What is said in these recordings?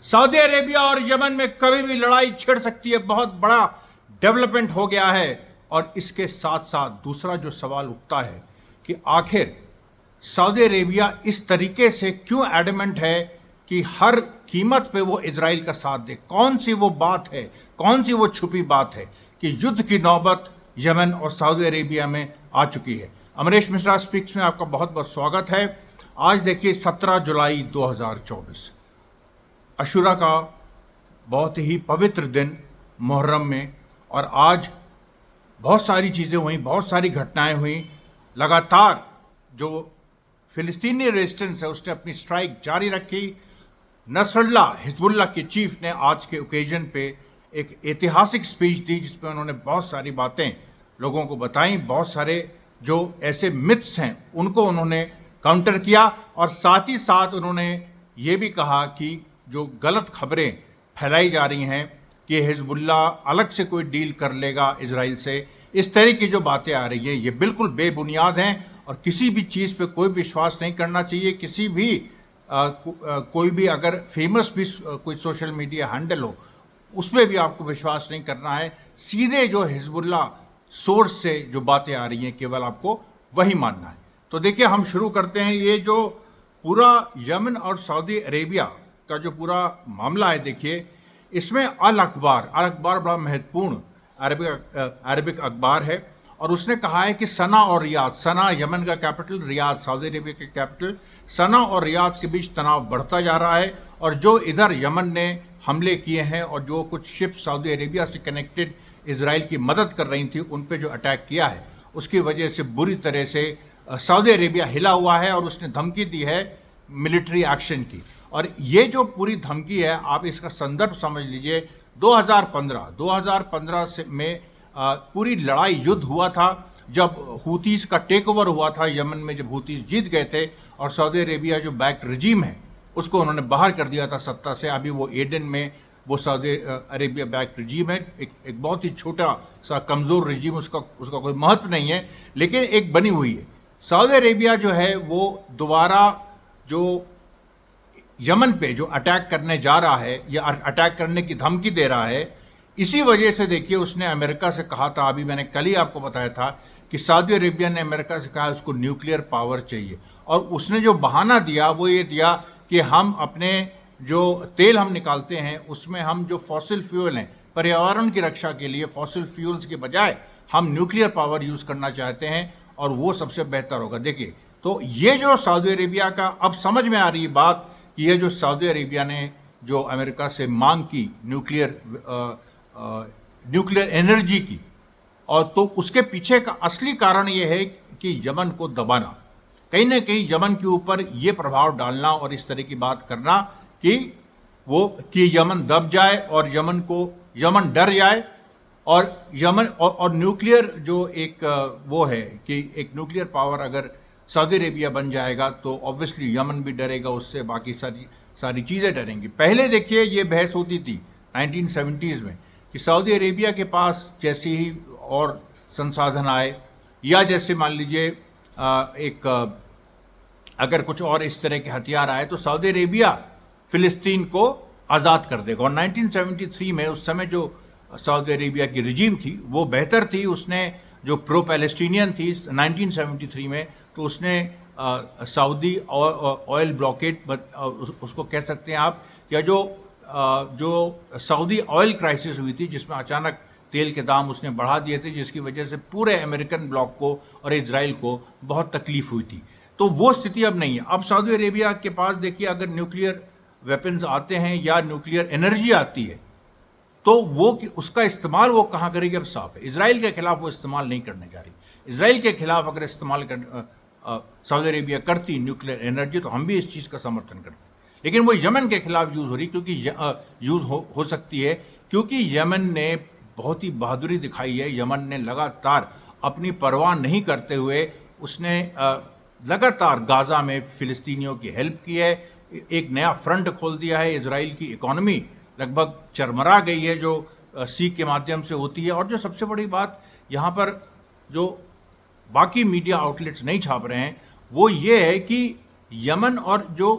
Saudi Arabia और Yemen में कभी भी लड़ाई छिड़ सकती है, बहुत बड़ा डेवलपमेंट हो गया है। और इसके साथ साथ दूसरा जो सवाल उठता है कि आखिर सऊदी अरेबिया इस तरीके से क्यों एडमेंट है कि हर कीमत पे वो इजराइल का साथ दे। कौन सी वो बात है, कौन सी वो छुपी बात है कि युद्ध की नौबत यमन और सऊदी अरेबिया में आ चुकी है। अमरीश मिश्रा स्पीक्स में आपका बहुत बहुत स्वागत है। आज देखिए 17 जुलाई 2024 अशूरा का बहुत ही पवित्र दिन मुहर्रम में, और आज बहुत सारी चीज़ें हुई, बहुत सारी घटनाएं हुई। लगातार जो फिलिस्तीनी रेजिस्टेंस है उसने अपनी स्ट्राइक जारी रखी। नसरुल्लाह हिजबुल्लाह के चीफ ने आज के ओकेजन पे एक ऐतिहासिक स्पीच दी जिसमें उन्होंने बहुत सारी बातें लोगों को बताई, बहुत सारे जो ऐसे मिथ्स हैं उनको उन्होंने काउंटर किया, और साथ ही साथ उन्होंने ये भी कहा कि जो गलत खबरें फैलाई जा रही हैं कि हिजबुल्लाह अलग से कोई डील कर लेगा इजराइल से, इस तरह की जो बातें आ रही हैं ये बिल्कुल बेबुनियाद हैं और किसी भी चीज़ पे कोई विश्वास नहीं करना चाहिए। किसी भी कोई भी अगर फेमस भी कोई सोशल मीडिया हैंडल हो उस पर भी आपको विश्वास नहीं करना है। सीधे जो हिजबुल्लाह सोर्स से जो बातें आ रही हैं केवल आपको वही मानना है। तो देखिए हम शुरू करते हैं। ये जो पूरा यमन और सऊदी अरेबिया का जो पूरा मामला है, देखिए इसमें अल अखबार बड़ा महत्वपूर्ण अरबिक अखबार है, और उसने कहा है कि सना और रियाद, सना यमन का कैपिटल, रियाद सऊदी अरेबिया के कैपिटल, सना और रियाद के बीच तनाव बढ़ता जा रहा है। और जो इधर यमन ने हमले किए हैं और जो कुछ शिप सऊदी अरेबिया से कनेक्टेड इजराइल की मदद कर रही थी उन पे जो अटैक किया है उसकी वजह से बुरी तरह से सऊदी अरेबिया हिला हुआ है और उसने धमकी दी है मिलिट्री एक्शन की। और ये जो पूरी धमकी है, आप इसका संदर्भ समझ लीजिए। 2015 से में पूरी लड़ाई युद्ध हुआ था जब हूतीस का टेक ओवर हुआ था यमन में, जब हूतीस जीत गए थे और सऊदी अरेबिया जो बैक्ड रजीम है उसको उन्होंने बाहर कर दिया था सत्ता से। अभी वो एडन में वो सऊदी अरेबिया बैक्ड रजीम है, एक बहुत ही छोटा सा कमज़ोर रजीम, उसका कोई महत्व नहीं है, लेकिन एक बनी हुई है। सऊदी अरेबिया जो है वो दोबारा जो यमन पे जो अटैक करने जा रहा है या अटैक करने की धमकी दे रहा है, इसी वजह से देखिए उसने अमेरिका से कहा था, अभी मैंने कल ही आपको बताया था कि सऊदी अरेबिया ने अमेरिका से कहा उसको न्यूक्लियर पावर चाहिए। और उसने जो बहाना दिया वो ये दिया कि हम अपने जो तेल हम निकालते हैं उसमें हम जो फॉसिल फ्यूल हैं, पर्यावरण की रक्षा के लिए फॉसिल फ्यूल्स के बजाय हम न्यूक्लियर पावर यूज़ करना चाहते हैं और वो सबसे बेहतर होगा। देखिए तो ये जो सऊदी अरेबिया का अब समझ में आ रही बात कि ये जो सऊदी अरेबिया ने जो अमेरिका से मांग की न्यूक्लियर एनर्जी की, और तो उसके पीछे का असली कारण ये है कि यमन को दबाना, कहीं ना कहीं यमन के ऊपर ये प्रभाव डालना और इस तरह की बात करना कि यमन दब जाए और यमन डर जाए। और यमन और न्यूक्लियर जो एक वो है कि एक न्यूक्लियर पावर अगर सऊदी अरेबिया बन जाएगा तो ऑब्वियसली यमन भी डरेगा उससे, बाकी सारी चीज़ें डरेंगी। पहले देखिए ये बहस होती थी 1970s में कि सऊदी अरेबिया के पास जैसे ही और संसाधन आए या जैसे मान लीजिए अगर कुछ और इस तरह के हथियार आए तो सऊदी अरेबिया फ़िलिस्तीन को आज़ाद कर देगा। और 1973 में उस समय जो सऊदी अरेबिया की रजीम थी वो बेहतर थी, उसने जो प्रो पैलेस्टीनियन थी 1973 में, तो उसने सऊदी ऑयल ब्लॉकेट उसको कह सकते हैं आप, या जो सऊदी ऑयल क्राइसिस हुई थी जिसमें अचानक तेल के दाम उसने बढ़ा दिए थे जिसकी वजह से पूरे अमेरिकन ब्लॉक को और इजराइल को बहुत तकलीफ हुई थी। तो वो स्थिति अब नहीं है। अब सऊदी अरेबिया के पास देखिए अगर न्यूक्लियर वेपन्स आते हैं या न्यूक्लियर एनर्जी आती है तो वो उसका इस्तेमाल वो कहाँ करेगी अब साफ है। इजराइल के खिलाफ वो इस्तेमाल नहीं करने जा रही। इजराइल के खिलाफ अगर इस्तेमाल सऊदी अरेबिया करती न्यूक्लियर एनर्जी तो हम भी इस चीज़ का समर्थन करते, लेकिन वो यमन के खिलाफ यूज़ हो रही, क्योंकि यूज़ हो सकती है क्योंकि यमन ने बहुत ही बहादुरी दिखाई है। यमन ने लगातार अपनी परवाह नहीं करते हुए उसने लगातार गाज़ा में फ़िलिस्तीनियों की हेल्प की है, एक नया फ्रंट खोल दिया है। इजराइल की इकॉनमी लगभग चरमरा गई है जो सी के माध्यम से होती है। और जो सबसे बड़ी बात यहाँ पर जो बाकी मीडिया आउटलेट्स नहीं छाप रहे हैं वो ये है कि यमन और जो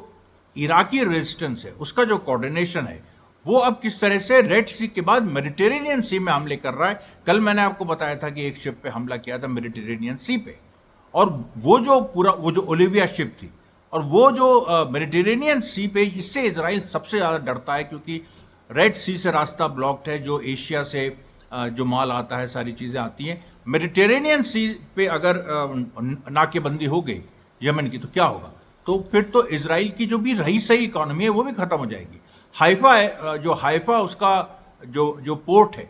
इराकी रेजिस्टेंस है, उसका जो कोऑर्डिनेशन है, वो अब किस तरह से रेड सी के बाद मेडिटेरेनियन सी में हमले कर रहा है। कल मैंने आपको बताया था कि एक शिप पे हमला किया था मेडिटेरेनियन सी पे, और वो जो ओलिविया शिप थी, और वो जो मेडिटेरेनियन सी पे, इससे इजराइल सबसे ज़्यादा डरता है, क्योंकि रेड सी से रास्ता ब्लॉक्ड है, जो एशिया से जो माल आता है, सारी चीज़ें आती हैं। मेडिटेरेनियन सी पे अगर नाकेबंदी हो गई यमन की, तो क्या होगा? तो फिर तो इजराइल की जो भी रही सही इकोनॉमी है वो भी ख़त्म हो जाएगी। हाइफा है, जो हाइफा उसका जो पोर्ट है,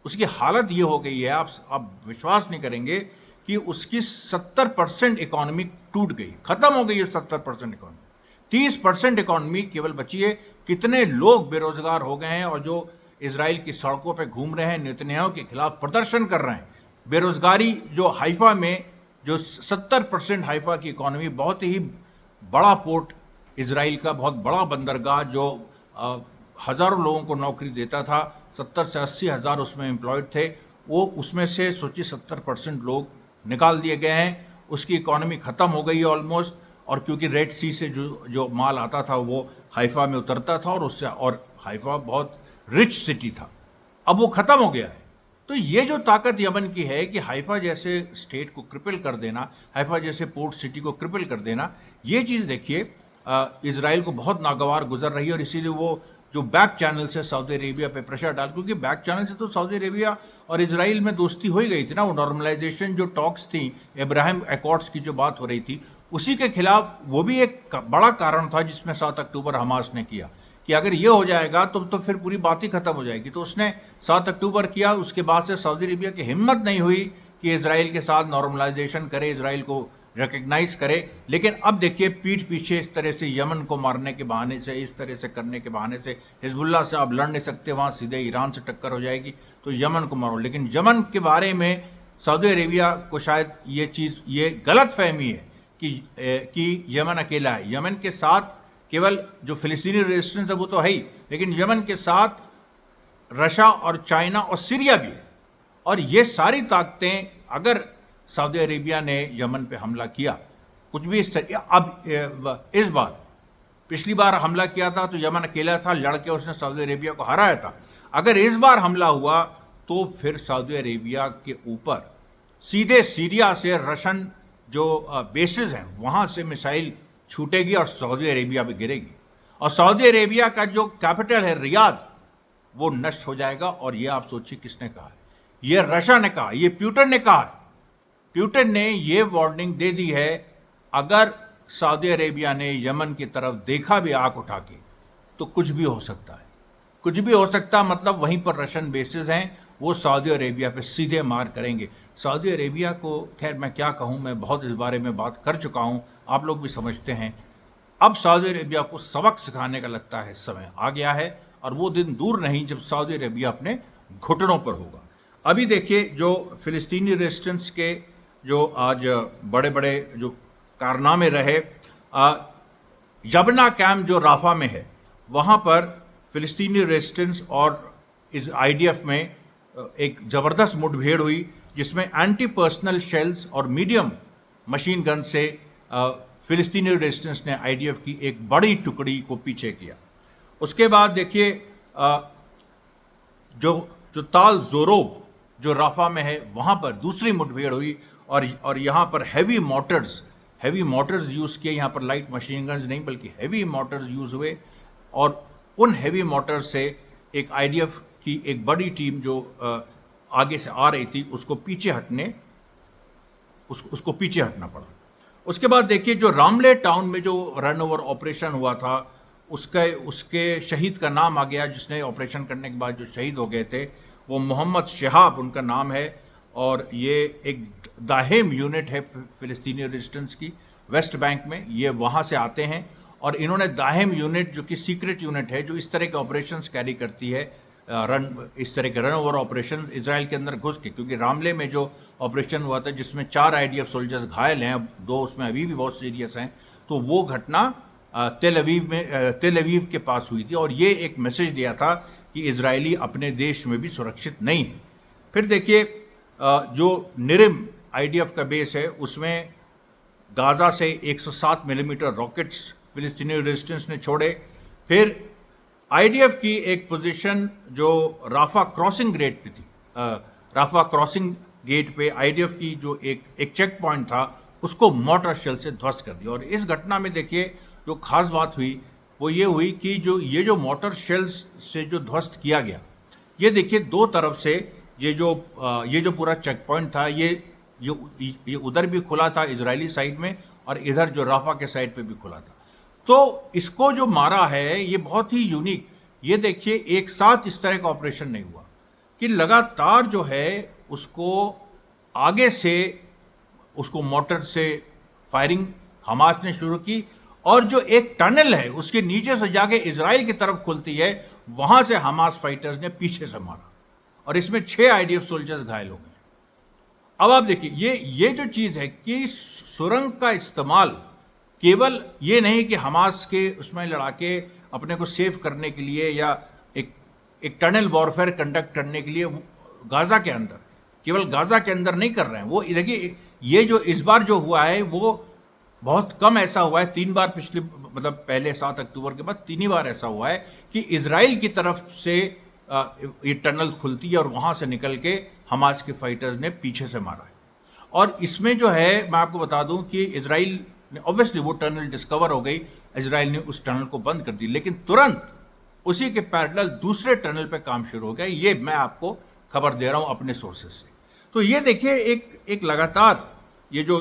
उसकी हालत ये हो गई है, आप विश्वास नहीं करेंगे कि उसकी 70% इकोनॉमी टूट गई, खत्म हो गई है 70% इकोनॉमी। 30% इकोनॉमी केवल बची है। कितने लोग बेरोजगार हो गए हैं, और जो इजराइल की सड़कों पे घूम रहे हैं, नेतन्याहू के खिलाफ प्रदर्शन कर रहे हैं। बेरोजगारी जो हाइफा में, जो 70% हाइफा की इकोनॉमी, बहुत ही बड़ा पोर्ट इजराइल का, बहुत बड़ा बंदरगाह, जो हज़ारों लोगों को नौकरी देता था, 70 से 80 हज़ार उसमें एम्प्लॉयड थे, वो उसमें से सोचिए 70% लोग निकाल दिए गए हैं। उसकी इकोनॉमी ख़त्म हो गई है ऑलमोस्ट। और क्योंकि रेड सी से जो माल आता था वो हाइफा में उतरता था, और हाइफा बहुत रिच सिटी था, अब वो ख़त्म हो गया है। तो ये जो ताकत यमन की है कि हाइफा जैसे स्टेट को क्रिपल कर देना, हाइफा जैसे पोर्ट सिटी को क्रिपल कर देना, ये चीज़ देखिए इजराइल को बहुत नागवार गुजर रही है। और इसीलिए वो जो बैक चैनल से सऊदी अरेबिया पे प्रेशर डाल, क्योंकि बैक चैनल से तो सऊदी अरेबिया और इजराइल में दोस्ती हो ही गई थी ना, वो नॉर्मलाइजेशन जो टॉक्स थी, इब्राहिम एकॉर्ड्स की जो बात हो रही थी, उसी के खिलाफ वो भी एक बड़ा कारण था जिसमें 7 अक्टूबर हमास ने किया कि अगर ये हो जाएगा तो फिर पूरी बात ही खत्म हो जाएगी। तो उसने 7 अक्टूबर किया। उसके बाद से सऊदी अरेबिया की हिम्मत नहीं हुई कि इजराइल के साथ नॉर्मलाइजेशन करे, इजराइल को रिकग्नाइज करे। लेकिन अब देखिए, पीठ पीछे इस तरह से यमन को मारने के बहाने से, इस तरह से करने के बहाने से, हिजबुल्ला से आप लड़ नहीं सकते, वहाँ सीधे ईरान से टक्कर हो जाएगी, तो यमन को मारो। लेकिन यमन के बारे में सऊदी अरेबिया को शायद ये गलत फहमी है कि यमन अकेला है। यमन के साथ केवल जो फिलिस्तीनी रेजिस्टेंस है वो तो है ही, लेकिन यमन के साथ रशिया और चाइना और सीरिया भी है। और ये सारी ताकतें, अगर सऊदी अरेबिया ने यमन पे हमला किया, कुछ भी इस तरह, अब इस बार, पिछली बार हमला किया था तो यमन अकेला था, लड़के उसने सऊदी अरेबिया को हराया था। अगर इस बार हमला हुआ तो फिर सऊदी अरेबिया के ऊपर सीधे सीरिया से रशियन जो बेसिस हैं वहाँ से मिसाइल छूटेगी और सऊदी अरेबिया पे गिरेगी, और सऊदी अरेबिया का जो कैपिटल है रियाद, वो नष्ट हो जाएगा। और ये आप सोचिए किसने कहा है? ये रशिया ने कहा, ये पुतिन ने कहा है। पुतिन ने ये वार्निंग दे दी है, अगर सऊदी अरेबिया ने यमन की तरफ देखा भी आंख उठा के, तो कुछ भी हो सकता है, कुछ भी हो सकता है। मतलब वहीं पर रशियन बेसिस हैं, वो सऊदी अरेबिया पे सीधे मार करेंगे। सऊदी अरेबिया को, खैर मैं क्या कहूँ, मैं बहुत इस बारे में बात कर चुका हूँ, आप लोग भी समझते हैं। अब सऊदी अरेबिया को सबक सिखाने का लगता है समय आ गया है, और वो दिन दूर नहीं जब सऊदी अरेबिया अपने घुटनों पर होगा। अभी देखिए, जो फिलिस्तीनी रेजिस्टेंस के जो आज बड़े बड़े जो कारनामे रहे, यबना कैम्प जो राफा में है, वहाँ पर फिलिस्तीनी रेजिस्टेंस और इस आईडीएफ में एक ज़बरदस्त मुठभेड़ हुई, जिसमें एंटी पर्सनल शेल्स और मीडियम मशीन गन से फिलिस्तीनी रेजिस्टेंस ने आईडीएफ की एक बड़ी टुकड़ी को पीछे किया। उसके बाद देखिए, जो ताल जोरोब जो राफा में है, वहाँ पर दूसरी मुठभेड़ हुई, और यहाँ पर हैवी मोटर्स यूज़ किए। यहाँ पर लाइट मशीन गन्स नहीं बल्कि हैवी मोटर्स यूज़ हुए, और उन हैवी मोटर्स से एक आईडीएफ की एक बड़ी टीम जो आगे से आ रही थी, उसको पीछे हटना पड़ा। उसके बाद देखिए, जो रामले टाउन में जो रन ओवर ऑपरेशन हुआ था, उसके शहीद का नाम आ गया, जिसने ऑपरेशन करने के बाद जो शहीद हो गए थे, वो मोहम्मद शहाब उनका नाम है। और ये एक दाहेम यूनिट है फिलिस्तीनी रेजिस्टेंस की, वेस्ट बैंक में। ये वहाँ से आते हैं, और इन्होंने दाहेम यूनिट, जो कि सीक्रेट यूनिट है, जो इस तरह के ऑपरेशंस कैरी करती है, इस तरह के रन ओवर ऑपरेशन इजराइल के अंदर घुस के। क्योंकि रामले में जो ऑपरेशन हुआ था, जिसमें 4 आईडीएफ सोल्जर्स घायल हैं, 2 उसमें अभी भी बहुत सीरियस हैं, तो वो घटना तेल अवीव के पास हुई थी, और ये एक मैसेज दिया था कि इजरायली अपने देश में भी सुरक्षित नहीं है। फिर देखिए, जो निरिम आईडीएफ का बेस है, उसमें गाज़ा से 107 मिलीमीटर रॉकेट्स फिलिस्तीनी रेजिस्टेंस ने छोड़े। फिर आईडीएफ की एक पोजीशन जो राफा क्रॉसिंग गेट पे थी, राफा क्रॉसिंग गेट पे आईडीएफ की जो एक चेक पॉइंट था उसको मोर्टर शेल से ध्वस्त कर दिया। और इस घटना में देखिए जो खास बात हुई वो ये हुई कि जो मोर्टर शेल्स से जो ध्वस्त किया गया, ये देखिए दो तरफ से ये जो पूरा चेक पॉइंट था ये उधर भी खुला था इजरायली साइड में, और इधर जो राफा के साइड पे भी खुला था। तो इसको जो मारा है ये बहुत ही यूनिक, ये देखिए एक साथ इस तरह का ऑपरेशन नहीं हुआ कि लगातार जो है उसको आगे से उसको मोटर से फायरिंग हमास ने शुरू की, और जो एक टनल है उसके नीचे से जाके इजराइल की तरफ खुलती है, वहां से हमास फाइटर्स ने पीछे से मारा और इसमें 6 आईडीएफ सोल्जर्स घायल हो गए। अब आप देखिए ये जो चीज़ है कि सुरंग का इस्तेमाल केवल ये नहीं कि हमास के उसमें लड़ा के अपने को सेव करने के लिए या एक टनल वॉरफेयर कंडक्ट करने के लिए गाज़ा के अंदर, केवल गाज़ा के अंदर नहीं कर रहे हैं वो। देखिए ये जो इस बार जो हुआ है वो बहुत कम ऐसा हुआ है, 3 बार पिछले मतलब पहले 7 अक्टूबर के बाद 3 ही बार ऐसा हुआ है कि इजराइल की तरफ से ये टनल खुलती है और वहाँ से निकल के हमास के फाइटर्स ने पीछे से मारा है। और इसमें जो है मैं आपको बता दूं कि इजराइल ने ऑब्वियसली वो टनल डिस्कवर हो गई, इजराइल ने उस टनल को बंद कर दी, लेकिन तुरंत उसी के पैरेलल दूसरे टनल पे काम शुरू हो गया। ये मैं आपको खबर दे रहा हूँ अपने सोर्सेज से। तो ये देखिए एक लगातार ये जो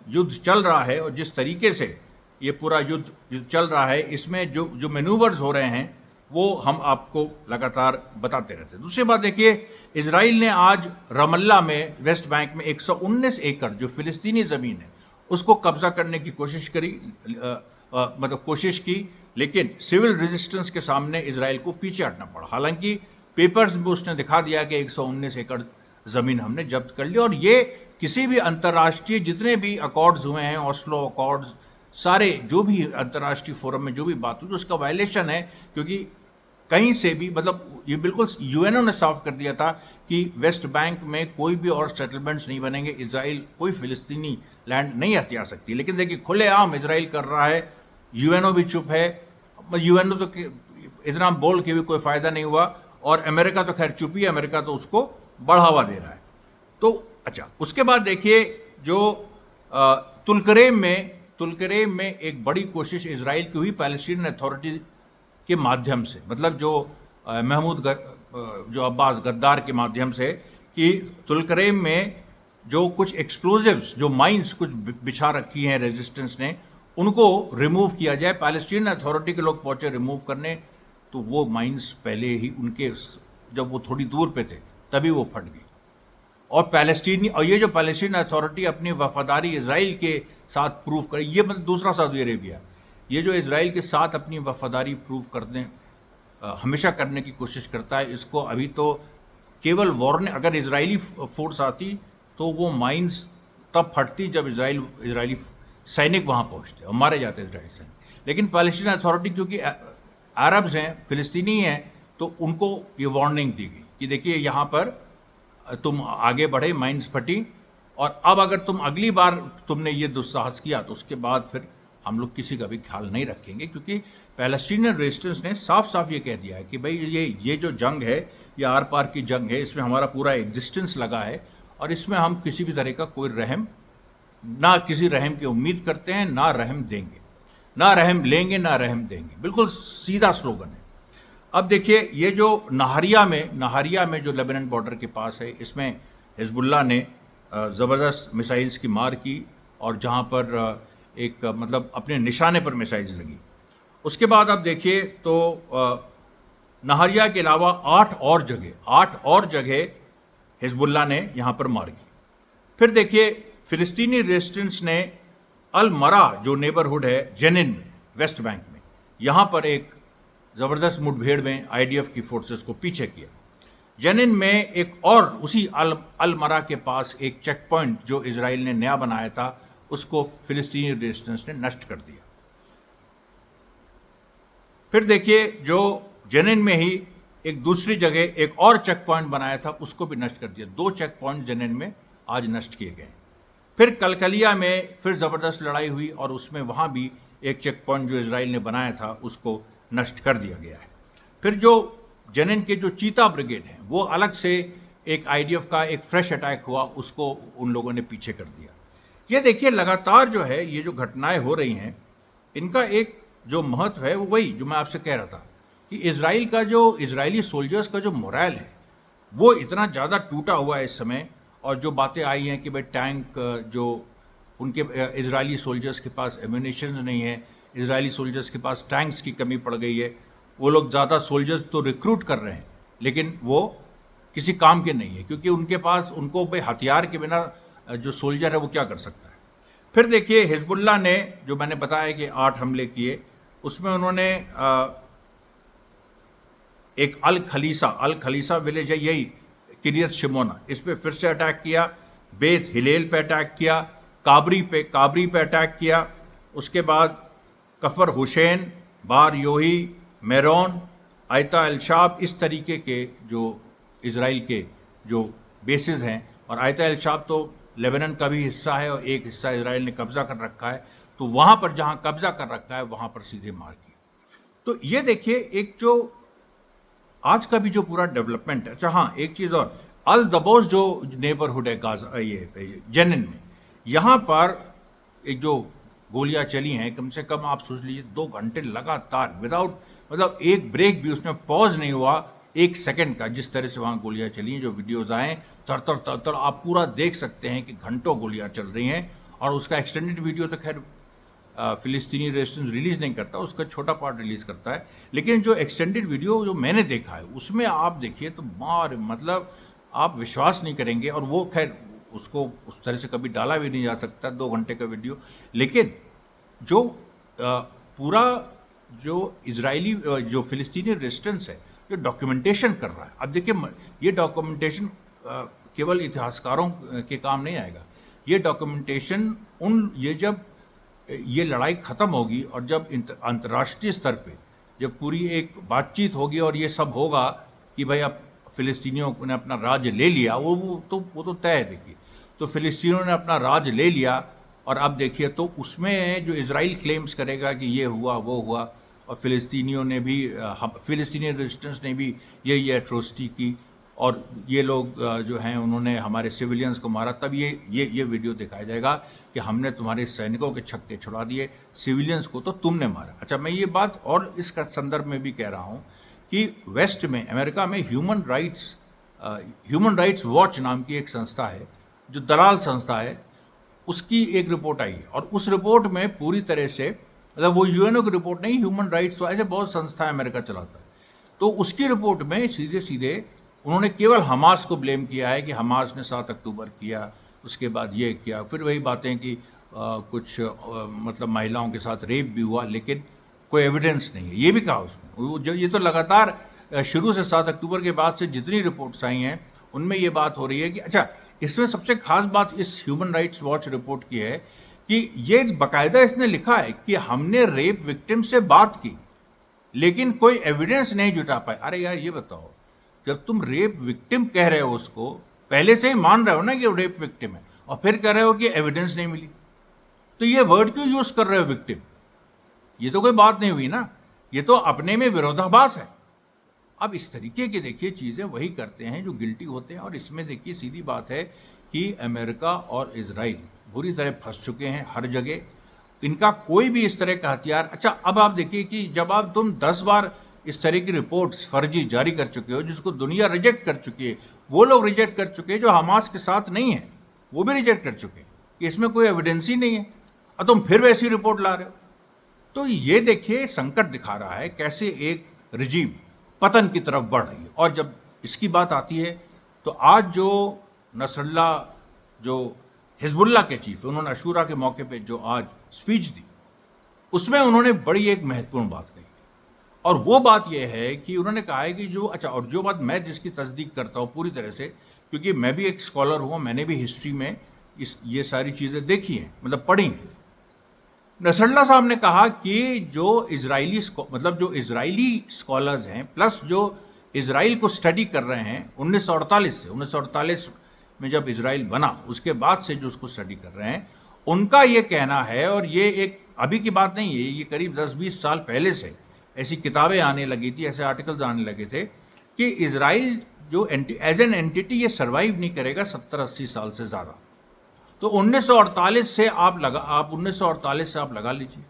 युद्ध चल रहा है और जिस तरीके से ये पूरा युद्ध चल रहा है, इसमें जो मैनूवर्स हो रहे हैं वो हम आपको लगातार बताते रहते हैं। दूसरी बात देखिए, इजराइल ने आज रमल्ला में वेस्ट बैंक में 119 एकड़ जो फिलिस्तीनी ज़मीन है उसको कब्जा करने की कोशिश करी, मतलब कोशिश की, लेकिन सिविल रेजिस्टेंस के सामने इजराइल को पीछे हटना पड़ा। हालांकि पेपर्स में उसने दिखा दिया कि 119 एकड़ ज़मीन हमने जब्त कर ली, और ये किसी भी अंतर्राष्ट्रीय जितने भी अकॉर्ड्स हुए हैं, ऑस्लो अकॉर्ड्स, सारे जो भी अंतर्राष्ट्रीय फोरम में जो भी बात हुई उसका वायलेशन है, क्योंकि कहीं से भी मतलब ये बिल्कुल यूएनओ ने साफ कर दिया था कि वेस्ट बैंक में कोई भी और सेटलमेंट्स नहीं बनेंगे, इजराइल कोई फिलिस्तीनी लैंड नहीं हथिया सकती। लेकिन देखिए खुलेआम इजराइल कर रहा है, यूएनओ भी चुप है। यूएनओ तो इतना बोल के भी कोई फ़ायदा नहीं हुआ, और अमेरिका तो खैर चुप ही है, अमेरिका तो उसको बढ़ावा दे रहा है। तो अच्छा, उसके बाद देखिए जो तुलकरेम में एक बड़ी कोशिश इजराइल की हुई पैलेस्टीन अथॉरिटी के माध्यम से, मतलब जो जो अब्बास गद्दार के माध्यम से, कि तुलकरेम में जो कुछ एक्सप्लोजिव्स जो माइंस कुछ बिछा रखी हैं रेजिस्टेंस ने, उनको रिमूव किया जाए। पैलेस्टीन अथॉरिटी के लोग पहुंचे रिमूव करने, तो वो माइंस पहले ही उनके जब वो थोड़ी दूर पे थे तभी वो फट गई। और ये जो पैलेस्टीन अथॉरिटी अपनी वफादारी इजराइल के साथ प्रूव करे, ये मतलब दूसरा सऊदी अरेबिया, ये जो इजराइल के साथ अपनी वफादारी प्रूव करने हमेशा करने की कोशिश करता है, इसको अभी तो केवल वार्निंग, अगर इजरायली फोर्स आती तो वो माइंस तब फटती जब इजरायली सैनिक वहाँ पहुँचते और मारे जाते इजरायली सैनिक। लेकिन पैलेस्टीन अथॉरिटी क्योंकि अरब्स हैं, फिलिस्तीनी हैं, तो उनको ये वार्निंग दी गई कि देखिए यहाँ पर तुम आगे बढ़े, माइंस फटी, और अब अगर तुम अगली बार तुमने ये दुस्साहस किया तो उसके बाद फिर हम लोग किसी का भी ख्याल नहीं रखेंगे। क्योंकि पैलेस्टीनियन रेजिस्टेंस ने साफ साफ ये कह दिया है कि भाई ये जो जंग है, ये आर पार की जंग है, इसमें हमारा पूरा एग्जिस्टेंस लगा है, और इसमें हम किसी भी तरह का कोई ना किसी रहम की उम्मीद करते हैं, ना रहम देंगे, ना रहम लेंगे, ना रहम देंगे। बिल्कुल सीधा स्लोगन है। अब देखिए ये जो नहारिया में जो लेबनान बॉर्डर के पास है, इसमें हिजबुल्लाह ने ज़बरदस्त मिसाइल्स की मार की, और जहाँ पर एक मतलब अपने निशाने पर मिसाइल्स लगी। उसके बाद आप देखिए तो नहारिया के अलावा 8 और जगह हिजबुल्लाह ने यहाँ पर मार की। फिर देखिए फ़िलिस्तीनी रेजिस्टेंस ने अल मरा जो नेबरहुड है जेनिन में, वेस्ट बैंक में, यहाँ पर एक ज़बरदस्त मुठभेड़ में आईडीएफ की फोर्सेस को पीछे किया। जेनिन में एक और उसी अल मरा के पास एक चेक पॉइंट जो इजराइल ने नया बनाया था, उसको फिलिस्तीनी रेजिस्टेंस ने नष्ट कर दिया। फिर देखिए जो जेनिन में ही एक दूसरी जगह एक और चेक पॉइंट बनाया था, उसको भी नष्ट कर दिया। 2 चेक पॉइंट जेनिन में आज नष्ट किए गए। फिर कलकलिया में फिर ज़बरदस्त लड़ाई हुई, और उसमें वहाँ भी एक चेक पॉइंट जो इजराइल ने बनाया था उसको नष्ट कर दिया गया है। फिर जो जेनिन के जो चीता ब्रिगेड हैं वो अलग से एक आईडीएफ का एक फ्रेश अटैक हुआ, उसको उन लोगों ने पीछे कर दिया। ये देखिए लगातार जो है ये जो घटनाएं हो रही हैं इनका एक जो महत्व है वो वही जो मैं आपसे कह रहा था कि इजराइल का जो इजरायली सोल्जर्स का जो मोरल है वो इतना ज़्यादा टूटा हुआ है इस समय। और जो बातें आई हैं कि भाई टैंक जो उनके इजरायली सोल्जर्स के पास एम्यूनिशन नहीं है, इजरायली सोल्जर्स के पास टैंक्स की कमी पड़ गई है, वो लोग ज़्यादा सोल्जर्स तो रिक्रूट कर रहे हैं लेकिन वो किसी काम के नहीं है क्योंकि उनके पास उनको भाई हथियार के बिना जो सोल्जर है वो क्या कर सकता है। फिर देखिए हिजबुल्लाह ने जो मैंने बताया कि 8 हमले किए, उसमें उन्होंने एक अल खलीसा विलेज है यही किरियत शिमोना, इस पे फिर से अटैक किया, बेत हिलेल पे अटैक किया, काबरी पे अटैक किया, उसके बाद कफर हुसैन, बार योही, मेरोन, आयता एल-शाब, इस तरीके के जो इजराइल के जो बेसिस हैं। और आयता एल-शाब तो लेबनान का भी हिस्सा है और एक हिस्सा इजराइल ने कब्जा कर रखा है, तो वहाँ पर जहाँ कब्जा कर रखा है वहाँ पर सीधे मार की। तो ये देखिए एक जो आज का भी जो पूरा डेवलपमेंट है। अच्छा हाँ, एक चीज़ और, अल दबोस जो नेबरहुड है गाजा ये जेनिन में, यहाँ पर एक जो गोलियाँ चली हैं कम से कम आप सोच लीजिए 2 घंटे लगातार विदाउट मतलब एक ब्रेक भी उसमें पॉज नहीं हुआ 1 सेकंड का, जिस तरह से वहाँ गोलियाँ चली हैं। जो वीडियोज़ आए तर आप पूरा देख सकते हैं कि घंटों गोलियाँ चल रही हैं। और उसका एक्सटेंडेड वीडियो तो खैर फ़िलिस्तीनी रेजिस्टेंस रिलीज़ नहीं करता, उसका छोटा पार्ट रिलीज़ करता है, लेकिन जो एक्सटेंडेड वीडियो जो मैंने देखा है उसमें आप देखिए तो मतलब आप विश्वास नहीं करेंगे। और वो खैर उसको उस तरह से कभी डाला भी नहीं जा सकता 2 घंटे का वीडियो, लेकिन जो पूरा जो इजरायली जो फ़िलिस्तीनी रेजिस्टेंस है जो डॉक्यूमेंटेशन कर रहा है। अब देखिए ये डॉक्यूमेंटेशन केवल इतिहासकारों के काम नहीं आएगा, ये डॉक्यूमेंटेशन जब ये लड़ाई ख़त्म होगी और जब अंतर्राष्ट्रीय स्तर पे जब पूरी एक बातचीत होगी और ये सब होगा कि भाई अब फ़िलिस्तीनियों ने अपना राज्य ले लिया, वो तो तय है। देखिए तो फ़िलिस्तीनियों ने अपना राज्य ले लिया और अब देखिए तो उसमें जो इजराइल क्लेम्स करेगा कि ये हुआ वो हुआ, और फ़िलिस्तीनियों ने भी फ़िलिस्तीनी रेजिस्टेंस ने भी ये एट्रोसिटी की और ये लोग जो हैं उन्होंने हमारे सिविलियंस को मारा, तब ये वीडियो दिखाया जाएगा कि हमने तुम्हारे सैनिकों के छक्के छुड़ा दिए, सिविलियंस को तो तुमने मारा। अच्छा, मैं ये बात और इस संदर्भ में भी कह रहा हूँ कि वेस्ट में अमेरिका में ह्यूमन राइट्स वॉच नाम की एक संस्था है जो दलाल संस्था है, उसकी एक रिपोर्ट आई है और उस रिपोर्ट में पूरी तरह से मतलब वो यूएनओ की रिपोर्ट नहीं, ह्यूमन राइट्स ऐसे बहुत संस्थाएं अमेरिका चलाता है, तो उसकी रिपोर्ट में सीधे उन्होंने केवल हमास को ब्लेम किया है कि हमास ने 7 अक्टूबर किया, उसके बाद ये किया। फिर वही बातें कि कुछ मतलब महिलाओं के साथ रेप भी हुआ, लेकिन कोई एविडेंस नहीं है, ये भी कहा उसमें। ये तो लगातार शुरू से 7 अक्टूबर के बाद से जितनी रिपोर्ट्स आई हैं उनमें ये बात हो रही है कि अच्छा, इसमें सबसे खास बात इस ह्यूमन राइट्स वॉच रिपोर्ट की है कि ये बाकायदा इसने लिखा है कि हमने रेप विक्टिम से बात की लेकिन कोई एविडेंस नहीं जुटा पाए। अरे यार ये बताओ, जब तुम रेप विक्टिम कह रहे हो, उसको पहले से ही मान रहे हो ना कि वो रेप विक्टिम है, और फिर कह रहे हो कि एविडेंस नहीं मिली, तो ये वर्ड क्यों यूज कर रहे हो विक्टिम? ये तो कोई बात नहीं हुई ना, ये तो अपने में विरोधाभास है। अब इस तरीके की देखिए चीज़ें वही करते हैं जो गिल्टी होते हैं। और इसमें देखिए सीधी बात है कि अमेरिका और इजराइल बुरी तरह फंस चुके हैं हर जगह, इनका कोई भी इस तरह का हथियार। अच्छा, अब आप देखिए कि जब आप तुम 10 बार इस तरह की रिपोर्ट्स फर्जी जारी कर चुके हो जिसको दुनिया रिजेक्ट कर चुकी है, वो लोग रिजेक्ट कर चुके हैं जो हमास के साथ नहीं है, वो भी रिजेक्ट कर चुके हैं कि इसमें कोई एविडेंस ही नहीं है, और तुम फिर वैसी रिपोर्ट ला रहे हो। तो ये देखिए संकट दिखा रहा है कैसे एक रिजीम पतन की तरफ बढ़ रही है। और जब इसकी बात आती है तो आज जो नसरल्ला जो हिजबुल्लाह के चीफ है, उन्होंने अशूरा के मौके पे जो आज स्पीच दी उसमें उन्होंने बड़ी एक महत्वपूर्ण बात कही, और वो बात यह है कि उन्होंने कहा है कि जो अच्छा, और जो बात मैं जिसकी तस्दीक करता हूँ पूरी तरह से, क्योंकि मैं भी एक स्कॉलर हूँ, मैंने भी हिस्ट्री में ये सारी चीज़ें देखी हैं, मतलब पढ़ी हैं। नसरल्ला साहब ने कहा कि जो इजरायली स्कॉलर्स हैं प्लस जो इजराइल को स्टडी कर रहे हैं 1948 में जब इजराइल बना उसके बाद से जो उसको स्टडी कर रहे हैं, उनका ये कहना है, और ये एक अभी की बात नहीं है, ये करीब 10-20 साल पहले से ऐसी किताबें आने लगी थी, ऐसे आर्टिकल्स आने लगे थे कि इजराइल जो एज एन एंटिटी ये सर्वाइव नहीं करेगा 70-80 साल से ज़्यादा। तो 1948 से आप 1948 से आप लगा लीजिए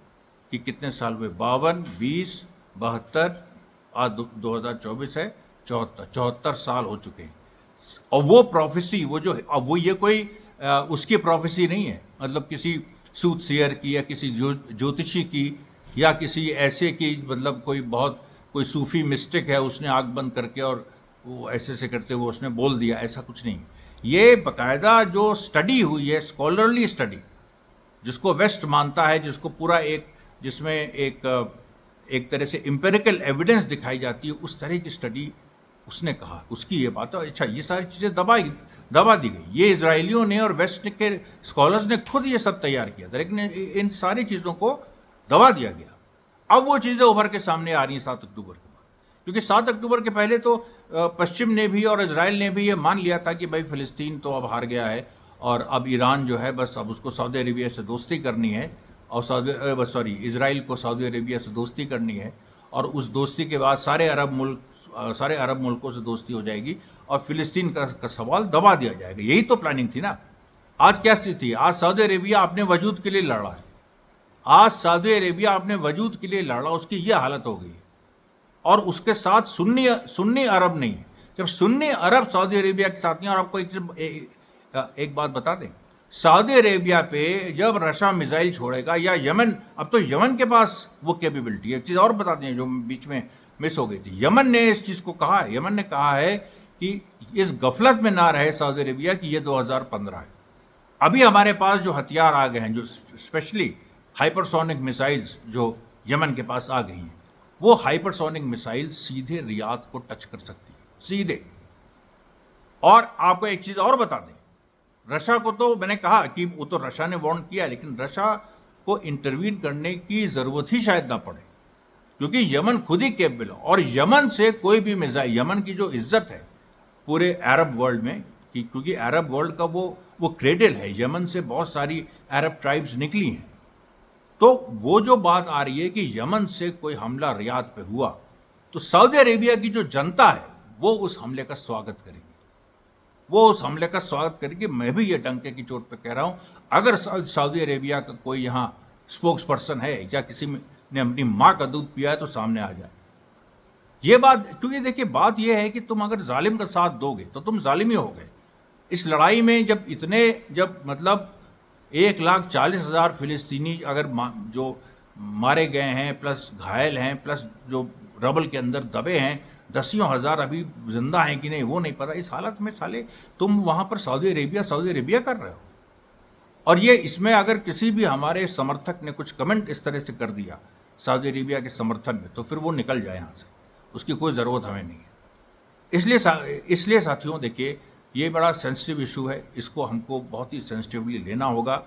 कि कितने साल हुए, 52, 20, 72, आज 2024 है, 74 साल हो चुके हैं। और वो प्रोफेसी, वो जो अब वो ये कोई उसकी प्रोफेसी नहीं है, मतलब किसी सूतसियर की या किसी ज्योतिषी की या किसी ऐसे की, मतलब कोई सूफी मिस्टिक है, उसने आंख बंद करके और वो ऐसे करते हुए उसने बोल दिया, ऐसा कुछ नहीं। ये बाकायदा जो स्टडी हुई है, स्कॉलरली स्टडी, जिसको वेस्ट मानता है, जिसको पूरा जिसमें एक तरह से एम्पिरिकल एविडेंस दिखाई जाती है, उस तरह की स्टडी उसने कहा, उसकी ये बात है। अच्छा, ये सारी चीज़ें दबा दी गई, ये इजराइलियों ने और वेस्ट के स्कॉलर्स ने खुद ये सब तैयार किया था, लेकिन इन सारी चीज़ों को दबा दिया गया। अब वो चीज़ें उभर के सामने आ रही हैं 7 अक्टूबर के बाद, क्योंकि 7 अक्टूबर के पहले तो पश्चिम ने भी और इजराइल ने भी ये मान लिया था कि भाई फ़िलिस्तीन तो अब हार गया है और अब ईरान जो है बस अब उसको सऊदी अरेबिया से दोस्ती करनी है, और इजराइल को सऊदी अरेबिया से दोस्ती करनी है, और उस दोस्ती के बाद सारे अरब मुल्कों से दोस्ती हो जाएगी और फ़िलिस्तीन का सवाल दबा दिया जाएगा। यही तो प्लानिंग थी ना। आज क्या स्थिति है? आज सऊदी अरेबिया अपने वजूद के लिए लड़ रहा है, आज सऊदी अरेबिया अपने वजूद के लिए लड़ रहा, उसकी यह हालत हो गई है। और उसके साथ सुन्नी अरब नहीं है। जब सुन्नी अरब सऊदी अरेबिया के साथ नहीं, और आपको एक बात बता दें, सऊदी अरेबिया पे जब रशा मिसाइल छोड़ेगा या यमन, अब तो यमन के पास वो कैपेबिलिटी है। एक चीज़ और बता दें जो बीच में मिस हो गई थी, यमन ने इस चीज़ को कहा है, यमन ने कहा है कि इस गफलत में ना रहे सऊदी अरेबिया कि ये 2015 है। अभी हमारे पास जो हथियार आ गए हैं, जो स्पेशली हाइपरसोनिक मिसाइल्स जो यमन के पास आ गई हैं, वो हाइपरसोनिक मिसाइल सीधे रियाद को टच कर सकती है, सीधे। और आपको एक चीज़ और बता दें, रशा को तो मैंने कहा कि वो तो रशा ने वार्न किया, लेकिन रशा को इंटरवीन करने की ज़रूरत ही शायद ना पड़े, क्योंकि यमन खुद ही केपेबल है। और यमन से कोई भी मिसाइल, यमन की जो इज्जत है पूरे अरब वर्ल्ड में, क्योंकि अरब वर्ल्ड का वो क्रेडल है, यमन से बहुत सारी अरब ट्राइब्स निकली हैं। तो वो जो बात आ रही है कि यमन से कोई हमला रियाद पे हुआ, तो सऊदी अरेबिया की जो जनता है वो उस हमले का स्वागत करेगी, वो उस हमले का स्वागत करेगी। मैं भी ये डंके की चोट पे कह रहा हूँ, अगर सऊदी अरेबिया का कोई यहाँ स्पोक्स पर्सन है या किसी ने अपनी माँ का दूध पिया है तो सामने आ जाए। ये बात, क्योंकि देखिए बात यह है कि तुम अगर जालिम का साथ दोगे तो तुम जालिम ही हो गए। इस लड़ाई में जब मतलब 1,40,000 फिलिस्तीनी अगर जो मारे गए हैं, प्लस घायल हैं, प्लस जो रबल के अंदर दबे हैं, 10,000 हज़ार अभी जिंदा हैं कि नहीं वो नहीं पता। इस हालत में साले तुम वहाँ पर सऊदी अरेबिया कर रहे हो। और ये इसमें अगर किसी भी हमारे समर्थक ने कुछ कमेंट इस तरह से कर दिया सऊदी अरेबिया के समर्थन में, तो फिर वो निकल जाए यहाँ से, उसकी कोई ज़रूरत हमें नहीं है। इसलिए साथियों, देखिए ये बड़ा सेंसिटिव इशू है, इसको हमको बहुत ही सेंसिटिवली लेना होगा।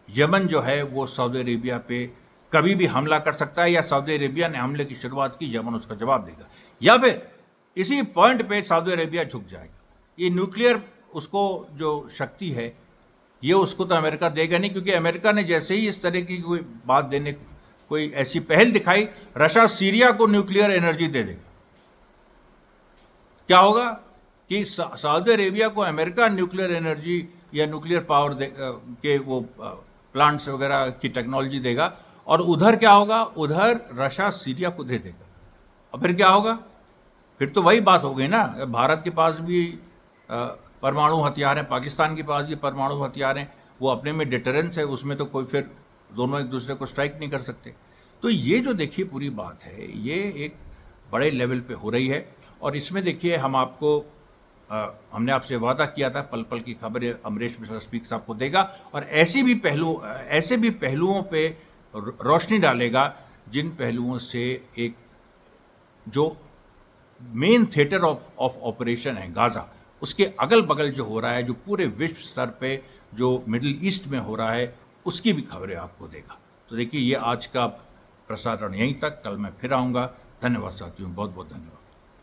यमन जो है वो सऊदी अरेबिया पे कभी भी हमला कर सकता है, या सऊदी अरेबिया ने हमले की शुरुआत की, यमन उसका जवाब देगा, या फिर इसी पॉइंट पे सऊदी अरेबिया झुक जाएगा। ये न्यूक्लियर उसको जो शक्ति है ये उसको तो अमेरिका देगा नहीं, क्योंकि अमेरिका ने जैसे ही इस तरह की कोई बात देने, कोई ऐसी पहल दिखाई, रशिया सीरिया को न्यूक्लियर एनर्जी दे देगा। क्या होगा कि सऊदी अरेबिया को अमेरिका न्यूक्लियर एनर्जी या न्यूक्लियर पावर के वो प्लांट्स वगैरह की टेक्नोलॉजी देगा, और उधर क्या होगा, उधर रशिया सीरिया को दे देगा। और फिर क्या होगा, फिर तो वही बात हो गई ना, भारत के पास भी परमाणु हथियार हैं, पाकिस्तान के पास भी परमाणु हथियार हैं, वो अपने में डिटरेंस है, उसमें तो कोई फिर दोनों एक दूसरे को स्ट्राइक नहीं कर सकते। तो ये जो देखिए पूरी बात है, ये एक बड़े लेवल पे हो रही है। और इसमें देखिए हमने आपसे वादा किया था पल पल की खबरें अमरीश मिश्रा स्पीक साहब को देगा, और ऐसे भी पहलुओं पे रोशनी डालेगा जिन पहलुओं से एक जो मेन थिएटर ऑफ ऑपरेशन है गाज़ा, उसके अगल बगल जो हो रहा है, जो पूरे विश्व स्तर पे जो मिडिल ईस्ट में हो रहा है, उसकी भी खबरें आपको देगा। तो देखिए ये आज का प्रसारण यहीं तक, कल मैं फिर आऊँगा। धन्यवाद साथियों, बहुत बहुत धन्यवाद।